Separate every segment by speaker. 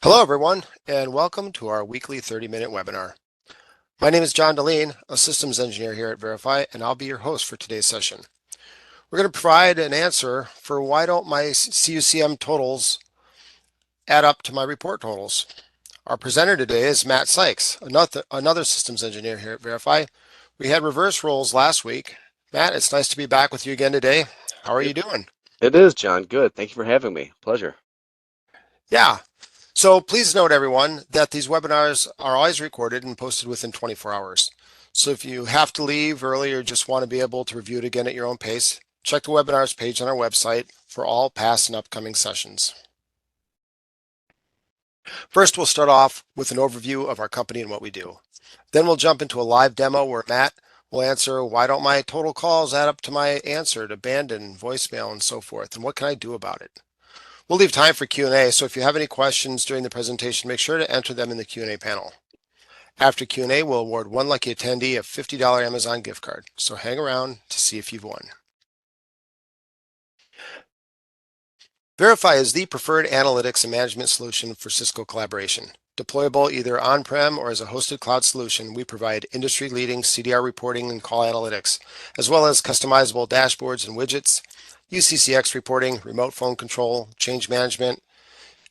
Speaker 1: Hello, everyone, and welcome to our weekly 30-minute webinar. My name is John Deline, a systems engineer here at Verify, and I'll be your host for today's session. We're going to provide an answer for why don't my CUCM totals add up to my report totals. Our presenter today is Matt Sykes, another systems engineer here at Verify. We had reverse roles last week. Matt, it's nice to be back with you again today. How are you doing?
Speaker 2: It is, John. Good. Thank you for having me. Pleasure.
Speaker 1: Yeah. So please note, everyone, that these webinars are always recorded and posted within 24 hours. So if you have to leave early or just want to be able to review it again at your own pace, check the webinars page on our website for all past and upcoming sessions. First, we'll start off with an overview of our company and what we do. Then we'll jump into a live demo where Matt will answer why don't my total calls add up to my answered, abandoned, voicemail, and so forth, and what can I do about it? We'll leave time for Q&A, so if you have any questions during the presentation, make sure to enter them in the Q&A panel. After Q&A, we'll award one lucky attendee a $50 Amazon gift card, so hang around to see if you've won. Verify is the preferred analytics and management solution for Cisco collaboration. Deployable either on-prem or as a hosted cloud solution, we provide industry-leading CDR reporting and call analytics, as well as customizable dashboards and widgets, UCCX reporting, remote phone control, change management,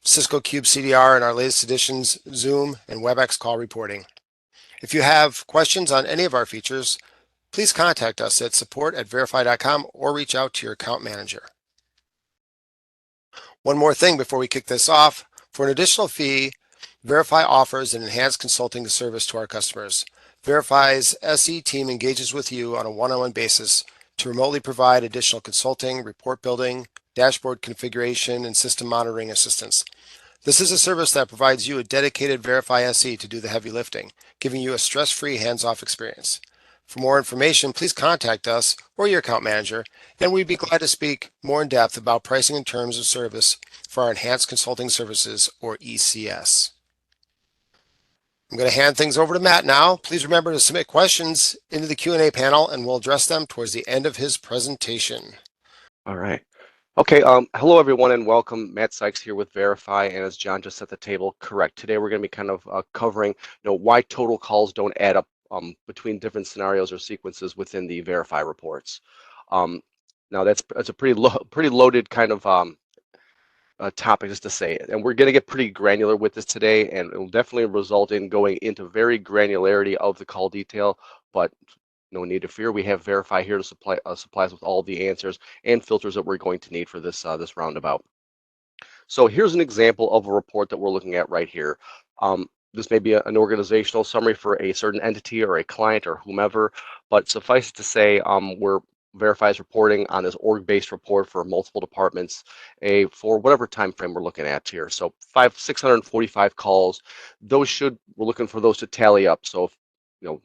Speaker 1: Cisco Cube CDR, and our latest additions, Zoom and WebEx call reporting. If you have questions on any of our features, please contact us at support@verify.com or reach out to your account manager. One more thing before we kick this off. For an additional fee, Verify offers an enhanced consulting service to our customers. Verify's SE team engages with you on a one-on-one basis to remotely provide additional consulting, report building, dashboard configuration, and system monitoring assistance. This is a service that provides you a dedicated Verify SE to do the heavy lifting, giving you a stress-free hands-off experience. For more information, please contact us or your account manager, and we'd be glad to speak more in depth about pricing and terms of service for our Enhanced Consulting Services, or ECS. I'm going to hand things over to Matt now. Please remember to submit questions into the Q&A panel, and we'll address them towards the end of his presentation.
Speaker 2: All right. Okay. Hello, everyone, and welcome. Matt Sykes here with Verify, and as John just set the table, correct. Today, we're going to be kind of covering, why total calls don't add up between different scenarios or sequences within the Verify reports. Now, that's a pretty loaded kind of topic, just to say it. And we're going to get pretty granular with this today, and it will definitely result in going into very granularity of the call detail, but no need to fear. We have Verify here to supply us with all the answers and filters that we're going to need for this this roundabout. So here's an example of a report that we're looking at right here. This may be an organizational summary for a certain entity or a client or whomever, but suffice it to say, we're Verify's reporting on this org-based report for multiple departments, for whatever time frame we're looking at here. So 645 calls. We're looking for those to tally up. So if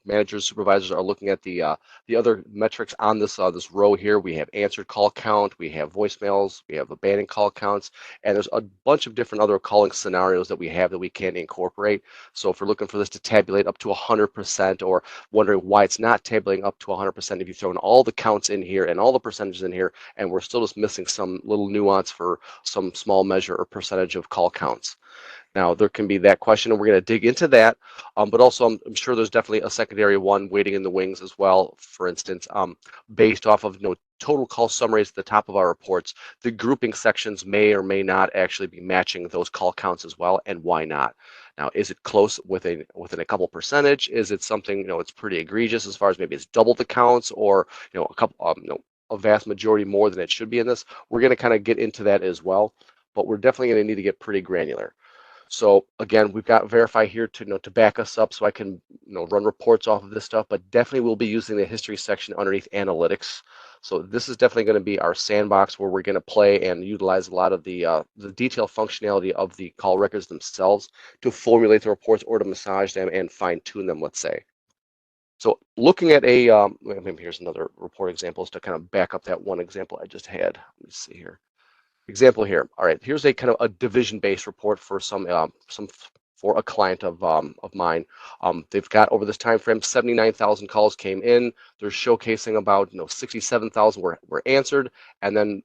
Speaker 2: managers, supervisors are looking at the other metrics on this this row here. We have answered call count, we have voicemails, we have abandoned call counts, and there's a bunch of different other calling scenarios that we have that we can incorporate. So if we're looking for this to tabulate up to 100%, or wondering why it's not tabulating up to 100%, if you throw in all the counts in here and all the percentages in here, and we're still just missing some little nuance for some small measure or percentage of call counts. Now, there can be that question, and we're going to dig into that, but also I'm sure there's definitely a secondary one waiting in the wings as well. For instance, based off of total call summaries at the top of our reports, the grouping sections may or may not actually be matching those call counts as well, and why not? Now, is it close within a couple percentage? Is it something it's pretty egregious as far as maybe it's double the counts, or a couple a vast majority more than it should be in this? We're going to kind of get into that as well, but we're definitely going to need to get pretty granular. So again, we've got Verify here to back us up, so I can run reports off of this stuff. But definitely, we'll be using the history section underneath analytics. So this is definitely going to be our sandbox where we're going to play and utilize a lot of the detailed functionality of the call records themselves to formulate the reports or to massage them and fine tune them, let's say. So looking at maybe here's another report example to kind of back up that one example I just had. Let me see here. Example here. All right, here's a kind of a division-based report for for a client of mine. They've got, over this time frame, 79,000 calls came in. They're showcasing about 67,000 were answered, and then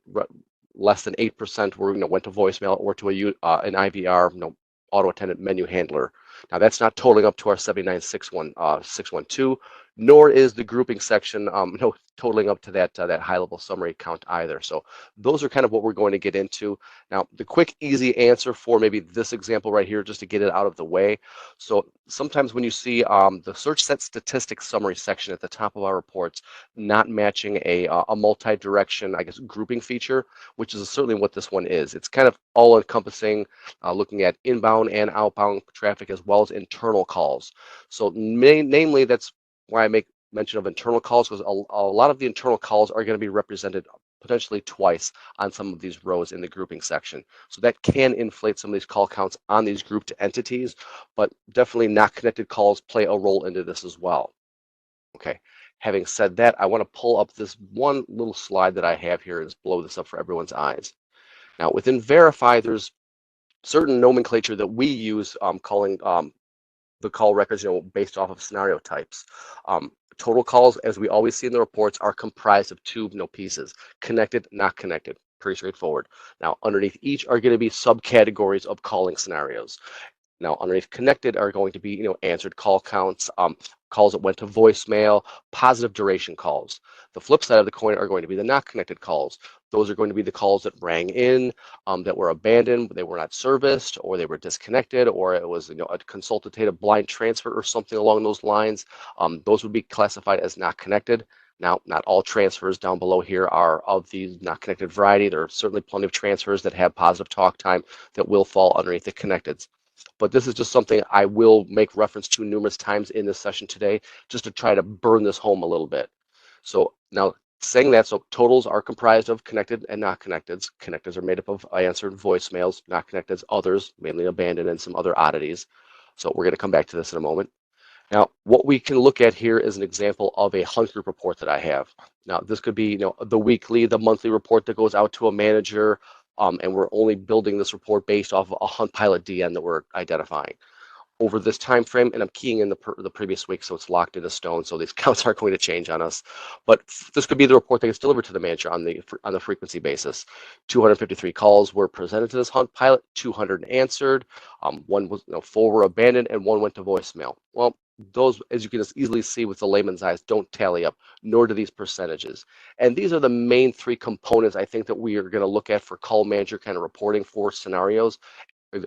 Speaker 2: less than 8% were went to voicemail or to an IVR. auto attendant menu handler. Now that's not totaling up to our 79612, nor is the grouping section no totaling up to that high level summary count either. So those are kind of what we're going to get into. Now the quick easy answer for maybe this example right here, just to get it out of the way. So sometimes when you see the search set statistics summary section at the top of our reports not matching a multi-direction, I guess, grouping feature, which is certainly what this one is. It's kind of all encompassing, looking at inbound and outbound traffic as well as internal calls. So namely, that's why I make mention of internal calls, because a lot of the internal calls are going to be represented potentially twice on some of these rows in the grouping section. So that can inflate some of these call counts on these grouped entities, but definitely not connected calls play a role into this as well. Okay, having said that, I want to pull up this one little slide that I have here and just blow this up for everyone's eyes. Now within Verify, there's certain nomenclature that we use calling the call records, based off of scenario types. Total calls, as we always see in the reports, are comprised of two pieces: connected, not connected. Pretty straightforward. Now, underneath each are going to be subcategories of calling scenarios. Now, underneath connected are going to be, answered call counts, calls that went to voicemail, positive duration calls. The flip side of the coin are going to be the not connected calls. Those are going to be the calls that rang in, that were abandoned, they were not serviced, or they were disconnected, or it was, a consultative blind transfer or something along those lines. Those would be classified as not connected. Now, not all transfers down below here are of the not connected variety. There are certainly plenty of transfers that have positive talk time that will fall underneath the connecteds. But this is just something I will make reference to numerous times in this session today, just to try to burn this home a little bit. So now, saying that, so totals are comprised of connected and not connecteds. Connecteds are made up of answered voicemails, not connecteds, others, mainly abandoned, and some other oddities. So we're going to come back to this in a moment. Now, what we can look at here is an example of a hunt group report that I have. Now, this could be, the weekly, the monthly report that goes out to a manager, and we're only building this report based off of a hunt pilot DN that we're identifying over this time frame, and I'm keying in the previous week, so it's locked into stone. So these counts aren't going to change on us. But this could be the report that gets delivered to the manager on the frequency basis. 253 calls were presented to this hunt pilot, 200 answered. One was, 4 were abandoned, and 1 went to voicemail. Well, those, as you can just easily see with the layman's eyes, don't tally up, nor do these percentages. And these are the main 3 components I think that we are going to look at for call manager kind of reporting for scenarios,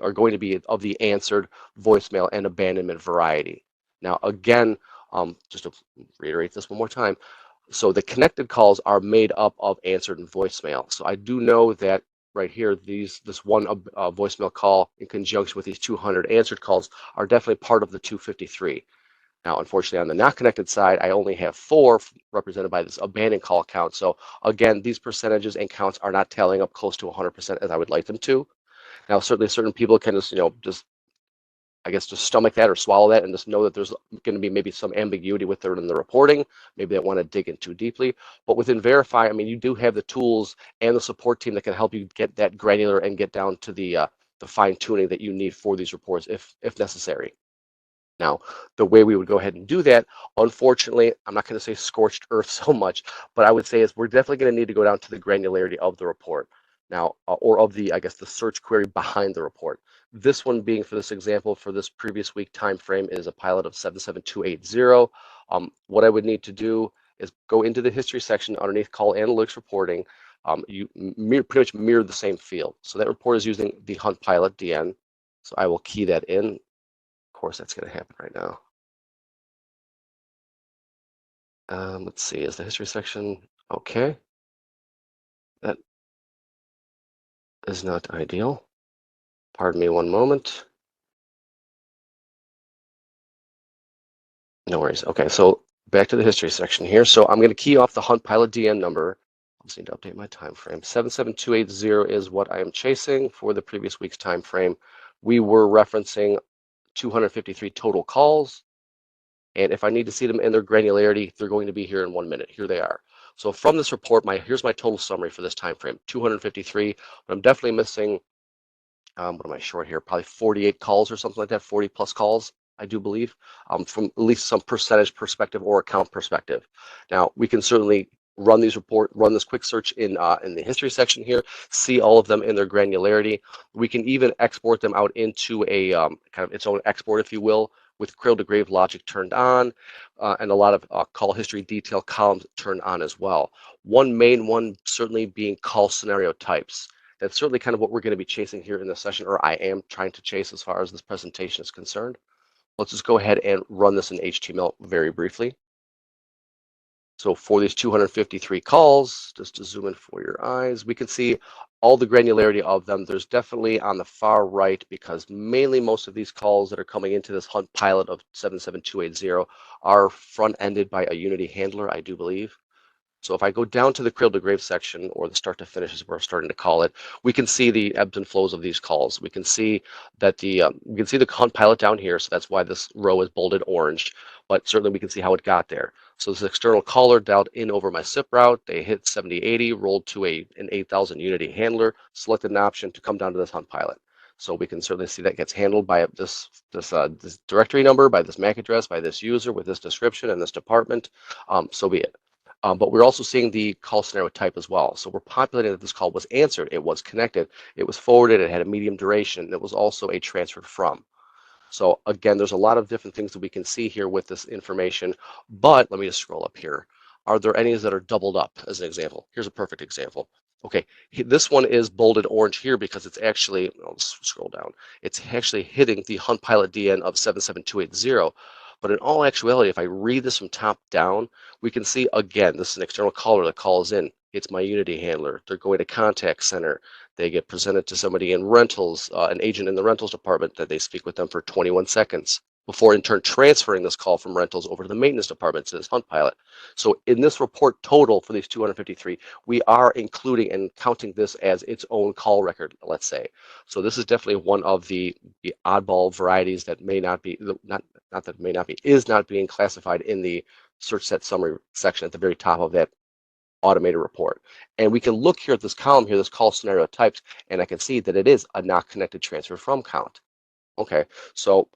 Speaker 2: are going to be of the answered, voicemail, and abandonment variety. Now, again, just to reiterate this one more time, so the connected calls are made up of answered and voicemail. So I do know that right here, this one voicemail call in conjunction with these 200 answered calls are definitely part of the 253. Now, unfortunately, on the not connected side, I only have 4 represented by this abandoned call count. So again, these percentages and counts are not tallying up close to 100% as I would like them to. Now, certainly certain people can just I guess just stomach that or swallow that and just know that there's going to be maybe some ambiguity with it in the reporting. Maybe they want to dig in too deeply. But within Verify, I mean, you do have the tools and the support team that can help you get that granular and get down to the fine tuning that you need for these reports if necessary. Now, the way we would go ahead and do that, unfortunately, I'm not going to say scorched earth so much, but I would say is we're definitely going to need to go down to the granularity of the report now, or of the, I guess, the search query behind the report. This one being, for this example, for this previous week time frame, is a pilot of 77280. What I would need to do is go into the history section underneath call analytics reporting. You pretty much mirror the same field. So that report is using the hunt pilot DN. So I will key that in. Of course, that's going to happen right now. Let's see, is the history section okay? That is not ideal. Pardon me one moment. No worries. Okay, so back to the history section here. So I'm going to key off the hunt pilot DN number. I just need to update my time frame. 77280 is what I am chasing for the previous week's time frame. We were referencing 253 total calls. And if I need to see them in their granularity, they're going to be here in 1 minute. Here they are. So from this report, here's my total summary for this time frame: 253. But I'm definitely missing, what am I short here? Probably 48 calls or something like that, 40 plus calls, I do believe, from at least some percentage perspective or account perspective. Now, we can certainly run this quick search in the history section here, see all of them in their granularity. We can even export them out into a kind of its own export, if you will, with cradle to grave logic turned on, and a lot of call history detail columns turned on as well. One main one certainly being call scenario types. That's certainly kind of what we're going to be chasing here in this session, or I am trying to chase as far as this presentation is concerned. Let's just go ahead and run this in HTML very briefly. So for these 253 calls, just to zoom in for your eyes, we can see all the granularity of them. There's definitely on the far right, because mainly most of these calls that are coming into this hunt pilot of 77280 are front-ended by a Unity handler, I do believe. So if I go down to the cradle to grave section, or the start to finish as we're starting to call it, we can see the ebbs and flows of these calls. We can see that we can see the hunt pilot down here, so that's why this row is bolded orange, but certainly we can see how it got there. So this external caller dialed in over my SIP route, they hit 7080, rolled to an 8000 Unity handler, selected an option to come down to this hunt pilot. So we can certainly see that gets handled by this directory number, by this MAC address, by this user with this description and this department. So be it. But we're also seeing the call scenario type as well. So we're populating that this call was answered, it was connected, it was forwarded, it had a medium duration, and it was also a transfer from. So again, there's a lot of different things that we can see here with this information, but let me just scroll up here. Are there any that are doubled up as an example? Here's a perfect example. Okay, this one is bolded orange here because it's actually, I'll scroll down, it's actually hitting the hunt pilot DN of 77280. But in all actuality, if I read this from top down, we can see, again, this is an external caller that calls in. It's my Unity handler. They're going to contact center. They get presented to somebody in rentals, an agent in the rentals department, that they speak with them for 21 seconds before in turn transferring this call from rentals over to the maintenance department to this hunt pilot. So in this report total for these 253, we are including and counting this as its own call record, let's say. So this is definitely one of the oddball varieties that may not be, not that may not be, is not being classified in the search set summary section at the very top of that automated report. And we can look here at this column here, this call scenario types, and I can see that it is a not connected transfer from count. Okay, so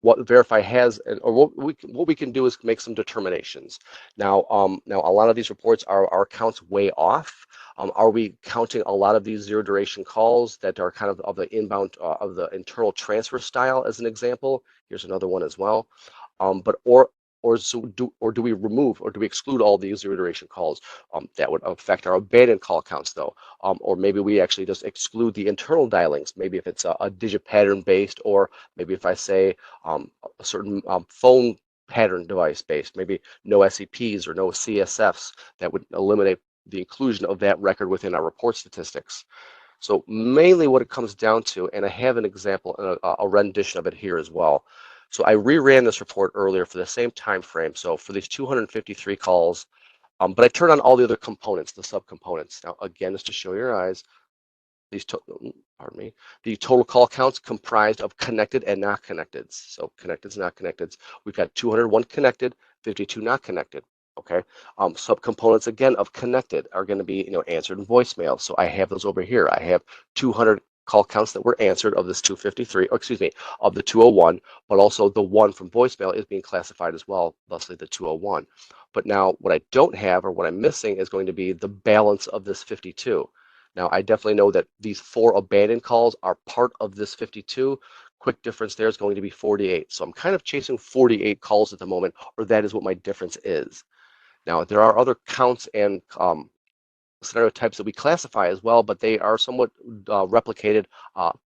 Speaker 2: what Verify has, or what we can do is make some determinations. Now, now a lot of these reports are counts way off. Are we counting a lot of these zero duration calls that are kind of the inbound of the internal transfer style as an example? Here's another one as well. Or do we remove, or do we exclude all these zero duration calls? That would affect our abandoned call counts though. Or maybe we actually just exclude the internal dialings. Maybe if it's a digit pattern based, or maybe if I say a certain phone pattern device based, maybe no SEPs or no CSFs, that would eliminate the inclusion of that record within our report statistics. So mainly what it comes down to, and I have an example, a rendition of it here as well. So I reran this report earlier for the same time frame. So for these 253 calls, but I turned on all the other components, the subcomponents. Now again, just to show your eyes, pardon me, the total call counts comprised of connected and not connected. So connecteds, not connecteds. We've got 201 connected, 52 not connected. Okay. Subcomponents again of connected are going to be, answered in voicemail. So I have those over here. I have 200 call counts that were answered of this 253, or excuse me, of the 201, but also the one from voicemail is being classified as well, thusly the 201. But now what I don't have, or what I'm missing, is going to be the balance of this 52. Now, I definitely know that these 4 abandoned calls are part of this 52. Quick difference there is going to be 48. So I'm kind of chasing 48 calls at the moment, or that is what my difference is. Now, there are other counts and scenario types that we classify as well, but they are somewhat replicated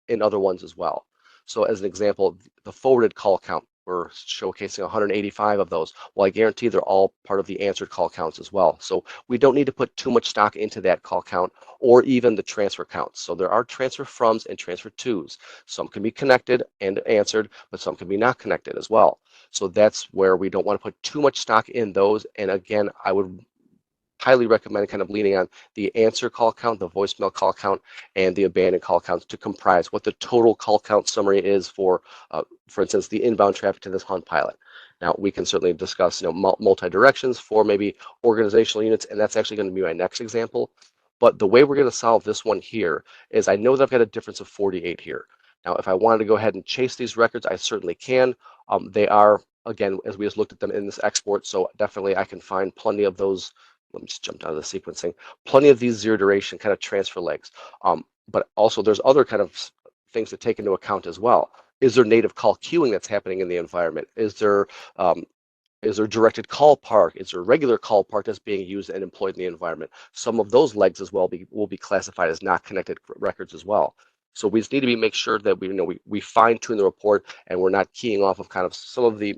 Speaker 2: in other ones as well. So as an example, the forwarded call count, we're showcasing 185 of those. Well, I guarantee they're all part of the answered call counts as well. So we don't need to put too much stock into that call count, or even the transfer counts. So there are transfer froms and transfer tos. Some can be connected and answered, but some can be not connected as well. So that's where we don't want to put too much stock in those. And again, I would highly recommend kind of leaning on the answer call count, the voicemail call count, and the abandoned call counts to comprise what the total call count summary is for instance, the inbound traffic to this hunt pilot. Now, we can certainly discuss, multi-directions for maybe organizational units, and that's actually going to be my next example. But the way we're going to solve this one here is, I know that I've got a difference of 48 here. Now, if I wanted to go ahead and chase these records, I certainly can. They are, again, as we just looked at them in this export, so definitely I can find plenty of those let me just jump down to the sequencing. Plenty of these zero duration kind of transfer legs. But also there's other kind of things to take into account as well. Is there native call queuing that's happening in the environment? Um, is there directed call park? Is there regular call park that's being used and employed in the environment? Some of those legs as well will be classified as not connected records as well. So we just need to make sure that we fine tune the report and we're not keying off of kind of some of the,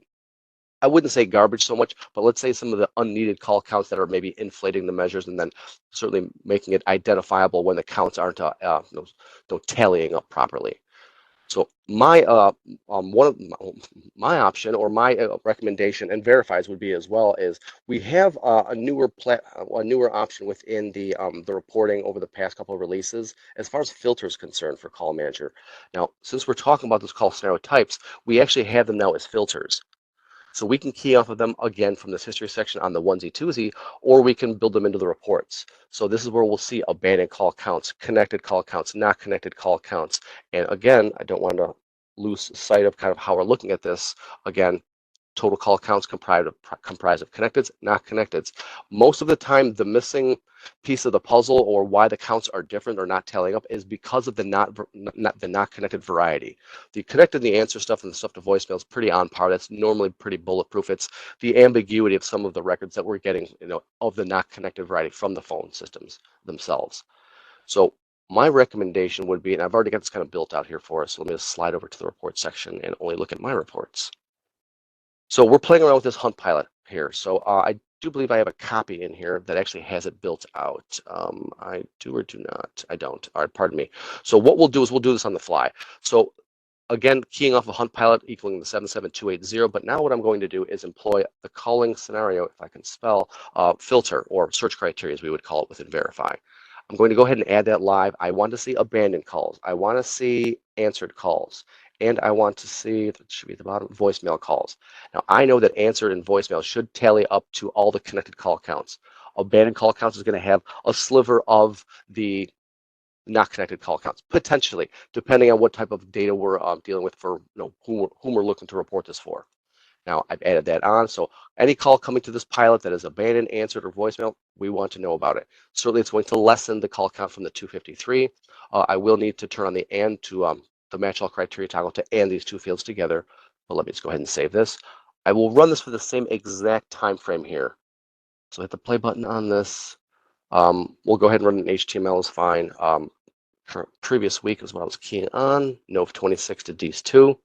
Speaker 2: I wouldn't say garbage so much, but let's say some of the unneeded call counts that are maybe inflating the measures and then certainly making it identifiable when the counts aren't tallying up properly. So my one of my option or my recommendation, and verifies would be as well, is we have a newer option within the reporting over the past couple of releases as far as filters concerned for Call Manager. Now, since we're talking about those call scenario types, we actually have them now as filters. So we can key off of them again from this history section on the onesie twosie, or we can build them into the reports. So this is where we'll see abandoned call counts, connected call counts, not connected call counts. And again, I don't want to lose sight of kind of how we're looking at this. Again, total call counts comprised of connecteds, not connecteds. Most of the time, the missing piece of the puzzle or why the counts are different or not tallying up is because of the not connected variety. The connected and the answer stuff and the stuff to voicemail is pretty on par. That's normally pretty bulletproof. It's the ambiguity of some of the records that we're getting, of the not connected variety from the phone systems themselves. So my recommendation would be, and I've already got this kind of built out here for us, so let me just slide over to the report section and only look at my reports. So we're playing around with this hunt pilot here. So I do believe I have a copy in here that actually has it built out. I do or do not. I don't. All right, pardon me. So what we'll do is we'll do this on the fly. So again, keying off a hunt pilot equaling the 77280, but now what I'm going to do is employ the calling scenario, if I can spell, filter or search criteria as we would call it within Verify. I'm going to go ahead and add that live. I want to see abandoned calls. I want to see answered calls. And I want to see, that should be at the bottom, voicemail calls. Now, I know that answered and voicemail should tally up to all the connected call counts. Abandoned call counts is going to have a sliver of the not connected call counts, potentially, depending on what type of data we're dealing with for whom we're looking to report this for. Now, I've added that on, so any call coming to this pilot that is abandoned, answered, or voicemail, we want to know about it. Certainly, it's going to lessen the call count from the 253. I will need to turn on the and to the match all criteria toggle to and these two fields together, but let me just go ahead and save this. I will run this for the same exact time frame here. So hit the play button on this. We'll go ahead and run an HTML is fine. Previous week is what I was keying on, Nov 26 to Ds 2.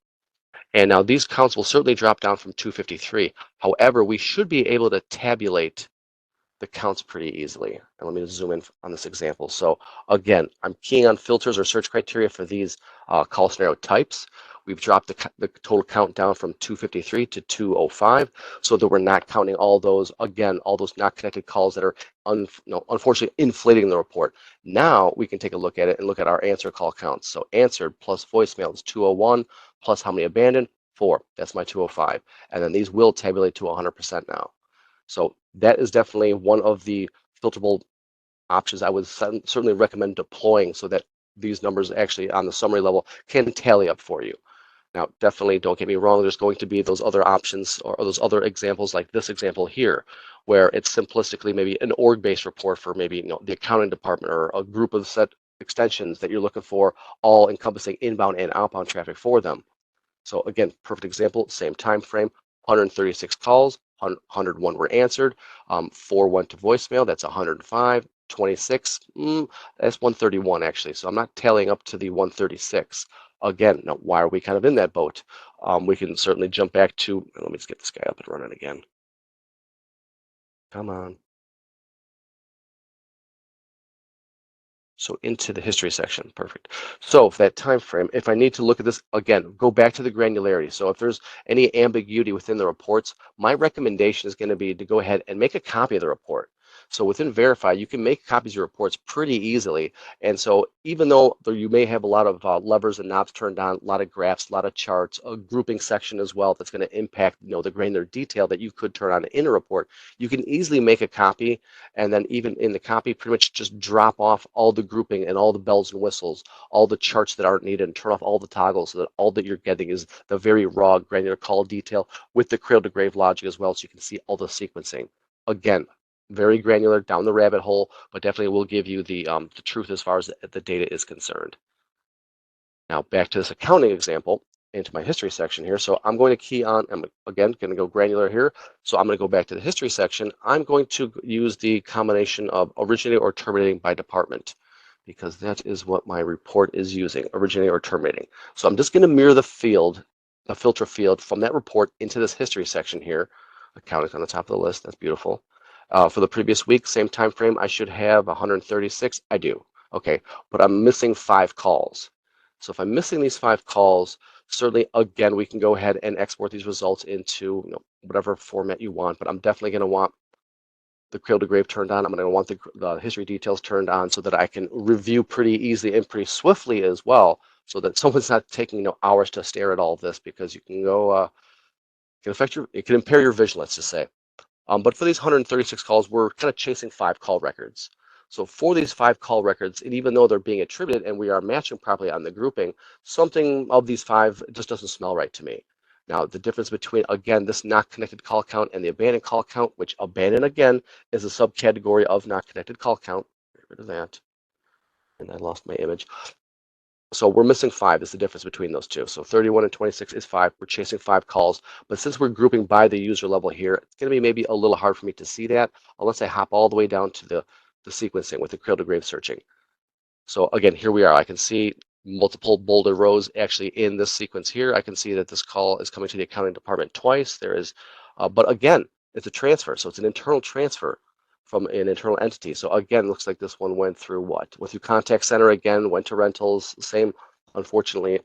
Speaker 2: And now these counts will certainly drop down from 253. However, we should be able to tabulate the counts pretty easily. And let me just zoom in on this example. So again, I'm keying on filters or search criteria for these call scenario types. We've dropped the total count down from 253 to 205 so that we're not counting all those, again, all those not connected calls that are unfortunately inflating the report. Now we can take a look at it and look at our answer call counts. So answered plus voicemail is 201 plus how many abandoned? 4. That's my 205. And then these will tabulate to 100% now. So that is definitely one of the filterable options I would certainly recommend deploying so that these numbers actually on the summary level can tally up for you. Now, definitely don't get me wrong, there's going to be those other options or those other examples like this example here, where it's simplistically maybe an org-based report for maybe the accounting department or a group of set extensions that you're looking for, all encompassing inbound and outbound traffic for them. So again, perfect example, same time frame, 136 calls, 101 were answered, 4 went to voicemail, that's 105, 26, that's 131 actually. So I'm not tallying up to the 136. Again, now why are we kind of in that boat? We can certainly jump back to, let me just get this guy up and running again. Come on. So into the history section, perfect. So for that time frame, if I need to look at this again, go back to the granularity. So if there's any ambiguity within the reports, my recommendation is going to be to go ahead and make a copy of the report. So within Verify, you can make copies of your reports pretty easily. And so even though you may have a lot of levers and knobs turned on, a lot of graphs, a lot of charts, a grouping section as well that's going to impact the granular detail that you could turn on in a report, you can easily make a copy and then even in the copy pretty much just drop off all the grouping and all the bells and whistles, all the charts that aren't needed, and turn off all the toggles so that all that you're getting is the very raw granular call detail with the cradle to grave logic as well, so you can see all the sequencing. Again, very granular down the rabbit hole, but definitely will give you the truth as far as the data is concerned. Now back to this accounting example into my history section here. So I'm going to key on, I'm again going to go granular here. So I'm going to go back to the history section. I'm going to use the combination of originating or terminating by department because that is what my report is using, originating or terminating. So I'm just going to mirror the filter field from that report into this history section here. Accounting on the top of the list, that's beautiful. For the previous week, same time frame, I should have 136. I do. Okay, but I'm missing 5 calls. So if I'm missing these 5 calls, certainly, again, we can go ahead and export these results into whatever format you want, but I'm definitely going to want the cradle to grave turned on. I'm going to want the history details turned on so that I can review pretty easily and pretty swiftly as well, so that someone's not taking hours to stare at all of this, because you can go, it can impair your vision, let's just say. But for these 136 calls, we're kind of chasing 5 call records. So for these 5 call records, and even though they're being attributed and we are matching properly on the grouping, something of these 5 just doesn't smell right to me. Now, the difference between, again, this not connected call count and the abandoned call count, which abandoned, again, is a subcategory of not connected call count. Get rid of that. And I lost my image. So we're missing 5 is the difference between those two. So 31 and 26 is 5. We're chasing 5 calls. But since we're grouping by the user level here, it's going to be maybe a little hard for me to see that unless I hop all the way down to the sequencing with the cradle to grave searching. So again, here we are. I can see multiple bolded rows actually in this sequence here. I can see that this call is coming to the accounting department twice. There is, but again, it's a transfer. So it's an internal transfer from an internal entity. So again, looks like this one went through what? Went through contact center again, went to rentals. Same, unfortunate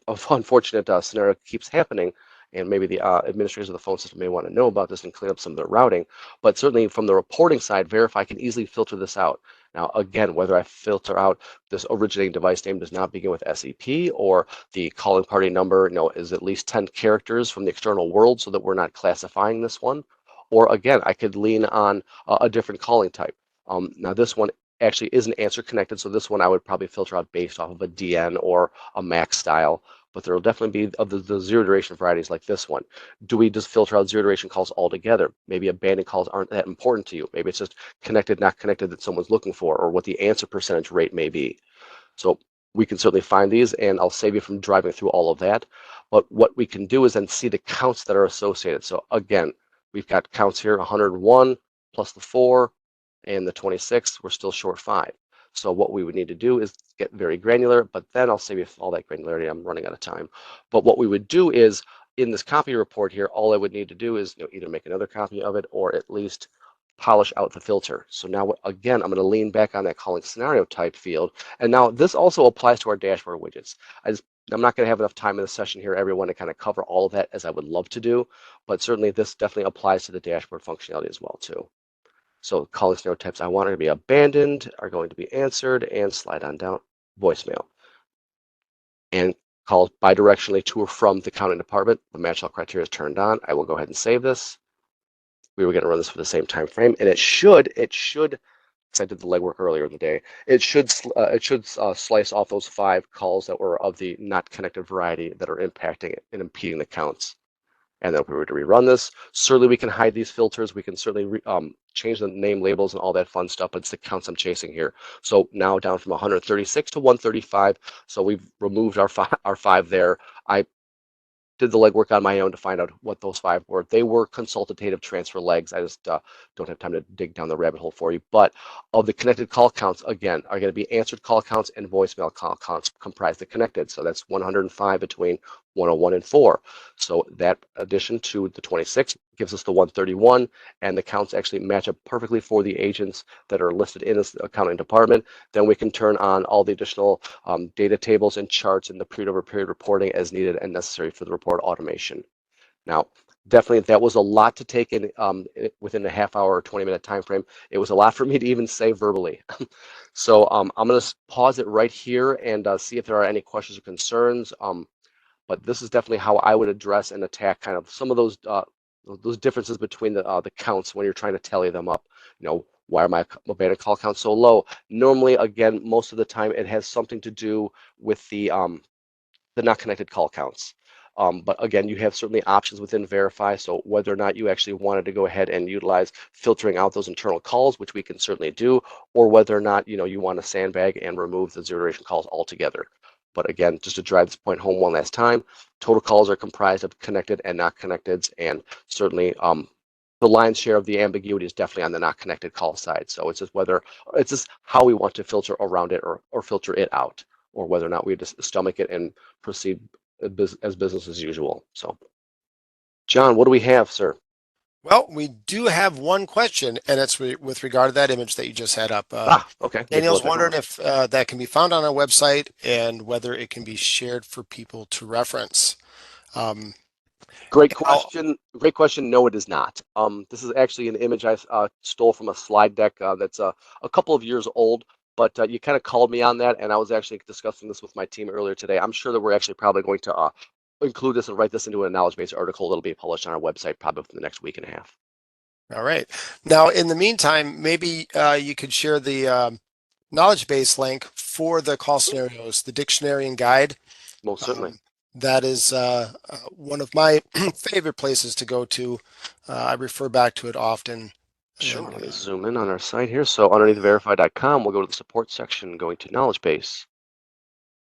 Speaker 2: scenario keeps happening. And maybe the administrators of the phone system may want to know about this and clean up some of their routing. But certainly from the reporting side, Verify can easily filter this out. Now, again, whether I filter out this originating device name does not begin with SEP, or the calling party number is at least 10 characters from the external world so that we're not classifying this one. Or again, I could lean on a different calling type. Now this one actually isn't answer connected, so this one I would probably filter out based off of a DN or a MAC style, but there will definitely be of the zero duration varieties like this one. Do we just filter out zero duration calls altogether? Maybe abandoned calls aren't that important to you. Maybe it's just connected, not connected that someone's looking for, or what the answer percentage rate may be. So we can certainly find these, and I'll save you from driving through all of that. But what we can do is then see the counts that are associated. So again, we've got counts here, 101 plus the 4 and the 26. We're still short 5. So what we would need to do is get very granular, but then I'll save you all that granularity. I'm running out of time. But what we would do is, in this copy report here, all I would need to do is either make another copy of it or at least polish out the filter. So now, again, I'm going to lean back on that calling scenario type field. And now this also applies to our dashboard widgets. I'm not going to have enough time in the session here, everyone, to kind of cover all of that as I would love to do, but certainly this definitely applies to the dashboard functionality as well too. So calling scenario types I want to be abandoned are going to be answered, and slide on down voicemail. And calls bidirectionally to or from the accounting department. The match all criteria is turned on. I will go ahead and save this. We were going to run this for the same time frame, and it should, because I did the legwork earlier in the day, it should slice off those 5 calls that were of the not connected variety that are impacting it and impeding the counts. And then if we were to rerun this, certainly we can hide these filters. We can certainly change the name labels and all that fun stuff, but it's the counts I'm chasing here. So now down from 136 to 135. So we've removed our 5 there. I did the legwork on my own to find out what those 5 were. They were consultative transfer legs. I just don't have time to dig down the rabbit hole for you. But of the connected call counts, again, are going to be answered call counts and voicemail call counts comprise the connected. So that's 105 between 101 and 4. So that addition to the 26 gives us the 131, and the counts actually match up perfectly for the agents that are listed in this accounting department. Then we can turn on all the additional data tables and charts in the period over period reporting as needed and necessary for the report automation. Now, definitely that was a lot to take in within a half hour or 20-minute time frame. It was a lot for me to even say verbally. So I'm going to pause it right here and see if there are any questions or concerns. But this is definitely how I would address and attack kind of some of those differences between the counts when you're trying to tally them up. Why are my abandoned call counts so low? Normally, again, most of the time it has something to do with the not connected call counts. But again, you have certainly options within Verify. So whether or not you actually wanted to go ahead and utilize filtering out those internal calls, which we can certainly do, or whether or not you want to sandbag and remove the zero duration calls altogether. But again, just to drive this point home one last time, total calls are comprised of connected and not connected, and certainly the lion's share of the ambiguity is definitely on the not connected call side. So it's just how we want to filter around it or filter it out, or whether or not we just stomach it and proceed as business as usual. So, John, what do we have, sir?
Speaker 1: Well, we do have one question, and it's with regard to that image that you just had up.
Speaker 2: Okay, let me pull
Speaker 1: Daniel's
Speaker 2: it back
Speaker 1: wondering
Speaker 2: over.
Speaker 1: if that can be found on our website and whether it can be shared for people to reference. Um,
Speaker 2: Great
Speaker 1: now,
Speaker 2: question. Great question. No, it is not. This is actually an image I stole from a slide deck that's a couple of years old, but you kind of called me on that, and I was actually discussing this with my team earlier today. I'm sure that we're actually probably going to include this and write this into a knowledge base article that'll be published on our website probably within the next week and a half.
Speaker 1: all right. Now, in the meantime, maybe you could share the knowledge base link for the call scenarios, the dictionary and guide.
Speaker 2: Most certainly.
Speaker 1: That is one of my favorite places to go to. I refer back to it often.
Speaker 2: Sure.
Speaker 1: And
Speaker 2: Let me zoom in on our site here. So underneath verify.com, we'll go to the support section, going to knowledge base.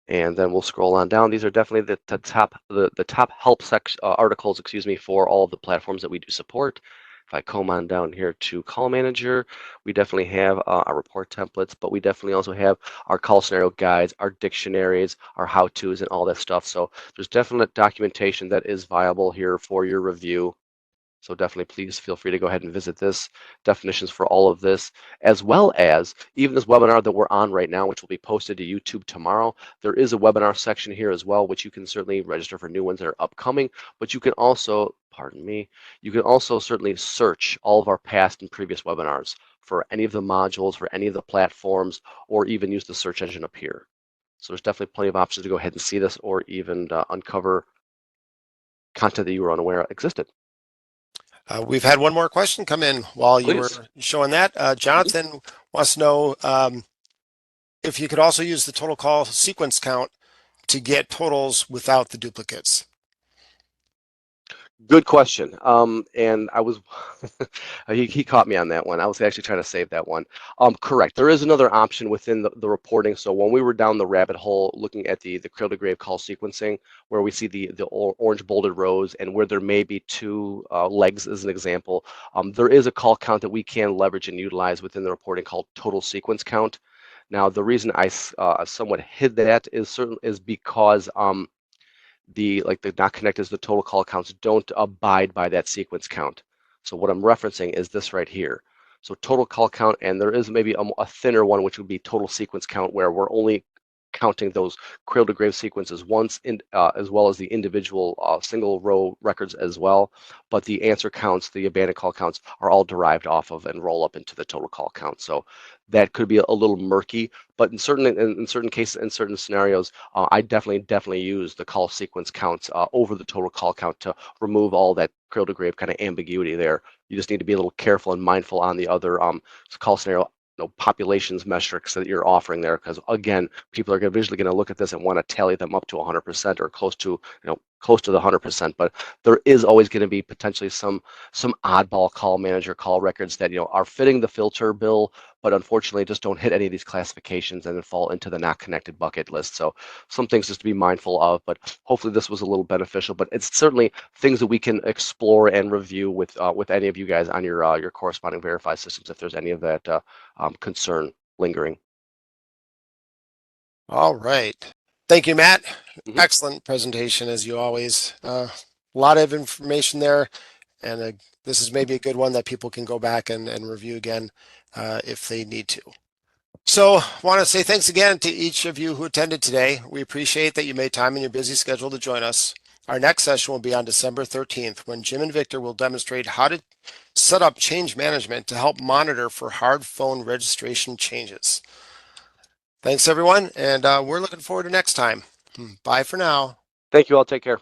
Speaker 2: And then we'll scroll on down. These are definitely the top help articles, excuse me, for all of the platforms that we do support. If I comb on down here to Call Manager, we definitely have our report templates, but we definitely also have our call scenario guides, our dictionaries, our how-tos, and all that stuff. So there's definite documentation that is viable here for your review. So definitely please feel free to go ahead and visit this, definitions for all of this, as well as even this webinar that we're on right now, which will be posted to YouTube tomorrow. There is a webinar section here as well, which you can certainly register for new ones that are upcoming, but you can also, pardon me, you can also certainly search all of our past and previous webinars for any of the modules, for any of the platforms, or even use the search engine up here. So there's definitely plenty of options to go ahead and see this or even uncover content that you were unaware existed.
Speaker 1: we've had one more question come in while you
Speaker 2: Please.
Speaker 1: were showing that. Jonathan wants to know if you could also use the total call sequence count to get totals without the duplicates.
Speaker 2: Good question. And I was, he caught me on that one. I was actually trying to save that one. Correct. There is another option within the reporting. So when we were down the rabbit hole looking at the cradle to grave call sequencing, where we see the orange bolded rows and where there may be two legs as an example, there is a call count that we can leverage and utilize within the reporting called total sequence count. Now, the reason I somewhat hid that is because the not connected the total call counts don't abide by that sequence count. So what I'm referencing is this right here. So total call count, and there is maybe a thinner one, which would be total sequence count, where we're only counting those cradle to grave sequences once, as well as the individual single row records as well. But the answer counts, the abandoned call counts, are all derived off of and roll up into the total call count. So that could be a little murky, but in certain cases, in certain scenarios, I definitely use the call sequence counts over the total call count to remove all that cradle to grave kind of ambiguity there. You just need to be a little careful and mindful on the other call scenario populations metrics that you're offering there, because again, people are visually going to look at this and want to tally them up to 100% or close to close to the 100%. But there is always going to be potentially some oddball call manager call records that are fitting the filter bill, but unfortunately just don't hit any of these classifications and then fall into the not connected bucket list. So some things just to be mindful of, but hopefully this was a little beneficial. But it's certainly things that we can explore and review with any of you guys on your corresponding Verify systems if there's any of that concern lingering.
Speaker 1: All right. Thank you, Matt.
Speaker 2: Mhm.
Speaker 1: Excellent presentation as you always. A lot of information there, and this is maybe a good one that people can go back and review again if they need to. So, want to say thanks again to each of you who attended today. We appreciate that you made time in your busy schedule to join us. Our next session will be on December 13th when Jim and Victor will demonstrate how to set up change management to help monitor for hard phone registration changes. Thanks, everyone, and we're looking forward to next time. Bye for now.
Speaker 2: Thank you all. Take care.